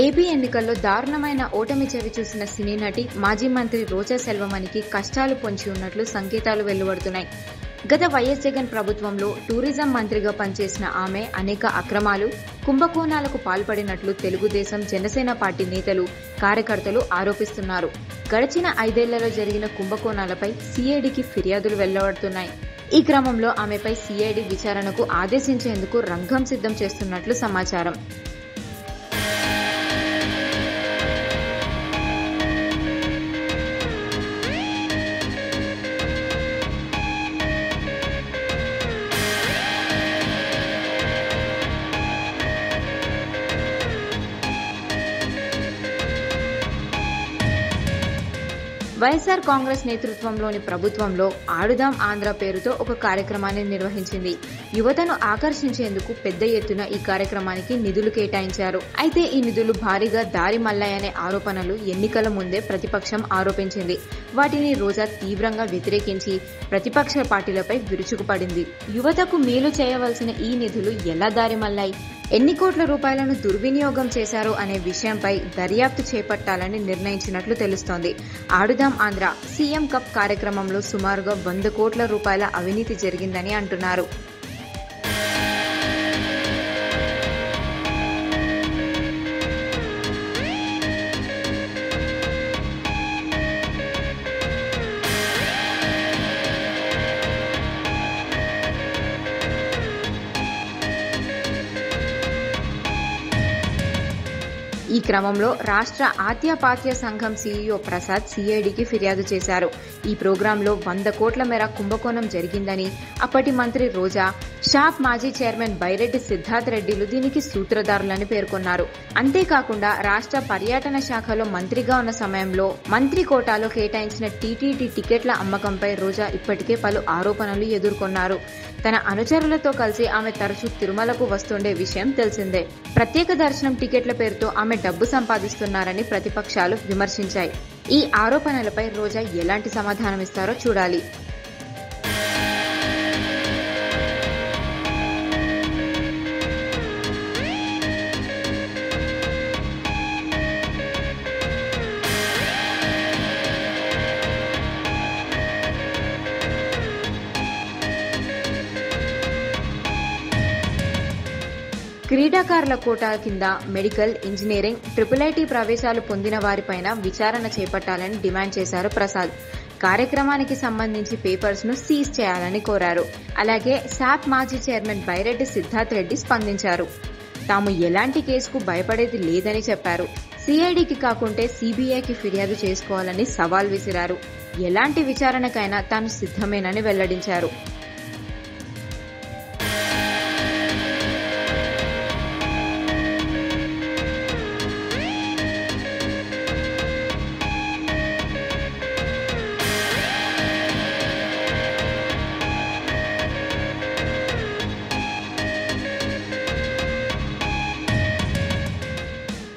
AP ఎన్నికల్లో దారుణమైన ఓటమి చవిచూసిన సినీ నటి మాజీ మంత్రి రోజా సెల్వమణికి కష్టాలు పొంచి ఉన్నట్లు సంకేతాలు వెలువడుతున్నాయి. గత వైఎస్ జగన్ ప్రభుత్వంలో టూరిజం మంత్రిగా పనిచేసిన ఆమె అనేక అక్రమాలు, కుంభకోణాలకు పాల్పడినట్లు తెలుగుదేశం, జనసేన పార్టీ నేతలు, కార్యకర్తలు ఆరోపిస్తున్నారు. గడిచిన 5 ఏళ్లలో జరిగిన కుంభకోణాలపై సీఐడీకి ఫిర్యాదులు వెలువడుతున్నాయి. ఈ క్రమంలో ఆమెపై సీఐడీ విచారణకు ఆదేశించేందుకు రంగం సిద్ధం చేస్తున్నట్లు సమాచారం. వైఎస్ఆర్ కాంగ్రెస్ నేతృత్వంలోని ప్రభుత్వంలో ఆడుదాం ఆంధ్ర పేరుతో ఒక కార్యక్రమాన్ని నిర్వహించింది. యువతను ఆకర్షించేందుకు పెద్ద ఎత్తున ఈ కార్యక్రమానికి నిధులు కేటాయించారు. అయితే ఈ నిధులు భారీగా దారి మళ్లాయనే ఆరోపణలు ఎన్నికల ముందే ప్రతిపక్షం ఆరోపించింది. వాటిని రోజా తీవ్రంగా వ్యతిరేకించి ప్రతిపక్ష పార్టీలపై విరుచుకుపడింది. యువతకు మేలు చేయవలసిన ఈ నిధులు ఎలా దారి మళ్లాయి, ఎన్ని కోట్ల రూపాయలను దుర్వినియోగం చేశారు అనే విషయంపై దర్యాప్తు చేపట్టాలని నిర్ణయించినట్లు తెలుస్తోంది. ఆడుదాం ఆంధ్ర సీఎం కప్ కార్యక్రమంలో సుమారుగా 100 కోట్ల రూపాయల అవినీతి జరిగిందని అంటున్నారు. ఈ క్రమంలో రాష్ట్ర ఆత్యపాత్య సంఘం సీఈఓ ప్రసాద్ సీఐడీకి ఫిర్యాదు చేశారు. ఈ ప్రోగ్రాంలో 100 కోట్ల మేర కుంభకోణం జరిగిందని అప్పటి మంత్రి రోజా, షాప్ మాజీ చైర్మన్ బైరెడ్డి సిద్ధార్థ్ రెడ్డిలు దీనికి సూత్రధారులని పేర్కొన్నారు. అంతేకాకుండా రాష్ట్ర పర్యాటన శాఖలో మంత్రిగా ఉన్న సమయంలో మంత్రి కోటాలో కేటాయించిన టీటీడీ టికెట్ల అమ్మకంపై రోజా ఇప్పటికే పలు ఆరోపణలు ఎదుర్కొన్నారు. తన అనుచరులతో కలిసి ఆమె తరచూ తిరుమలకు వస్తుండే విషయం తెలిసిందే. ప్రత్యేక దర్శనం టికెట్ల పేరుతో ఆమె డబ్బు సంపాదిస్తున్నారని ప్రతిపక్షాలు విమర్శించాయి. ఈ ఆరోపణలపై రోజా ఎలాంటి సమాధానమిస్తారో చూడాలి. క్రీడాకారుల కోటా కింద మెడికల్, ఇంజనీరింగ్, ట్రిపుల్-ఐటీ ప్రవేశాలు పొందిన వారిపైన విచారణ చేపట్టాలని డిమాండ్ చేశారు ప్రసాద్. కార్యక్రమానికి సంబంధించి పేపర్స్ ను సీజ్ చేయాలని కోరారు. అలాగే శాప్ మాజీ చైర్మన్ బైరెడ్డి సిద్ధార్థ్ రెడ్డి స్పందించారు. తాము ఎలాంటి కేసుకు భయపడేది లేదని చెప్పారు. సీఐడీకి కాకుంటే సీబీఐకి ఫిర్యాదు చేసుకోవాలని సవాల్ విసిరారు. ఎలాంటి విచారణకైనా తాను సిద్ధమేనని వెల్లడించారు.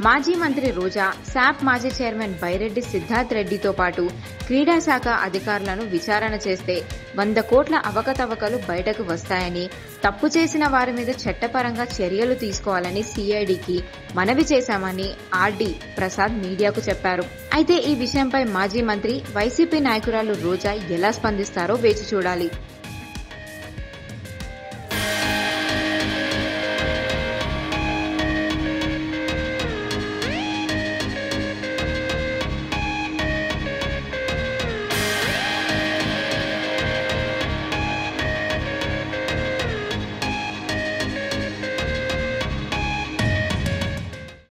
మాజీ మంత్రి రోజా, శాప్ మాజీ చైర్మన్ బైరెడ్డి సిద్ధార్థ్ రెడ్డితో పాటు క్రీడా శాఖ అధికారులను విచారణ చేస్తే 100 కోట్ల అవకతవకలు బయటకు వస్తాయని, తప్పు చేసిన వారి మీద చట్టపరంగా చర్యలు తీసుకోవాలని సీఐడీకి మనవి చేశామని ఆర్డీ ప్రసాద్ మీడియాకు చెప్పారు. అయితే ఈ విషయంపై మాజీ మంత్రి, వైసీపీ నాయకురాలు రోజా ఎలా స్పందిస్తారో వేచి చూడాలి.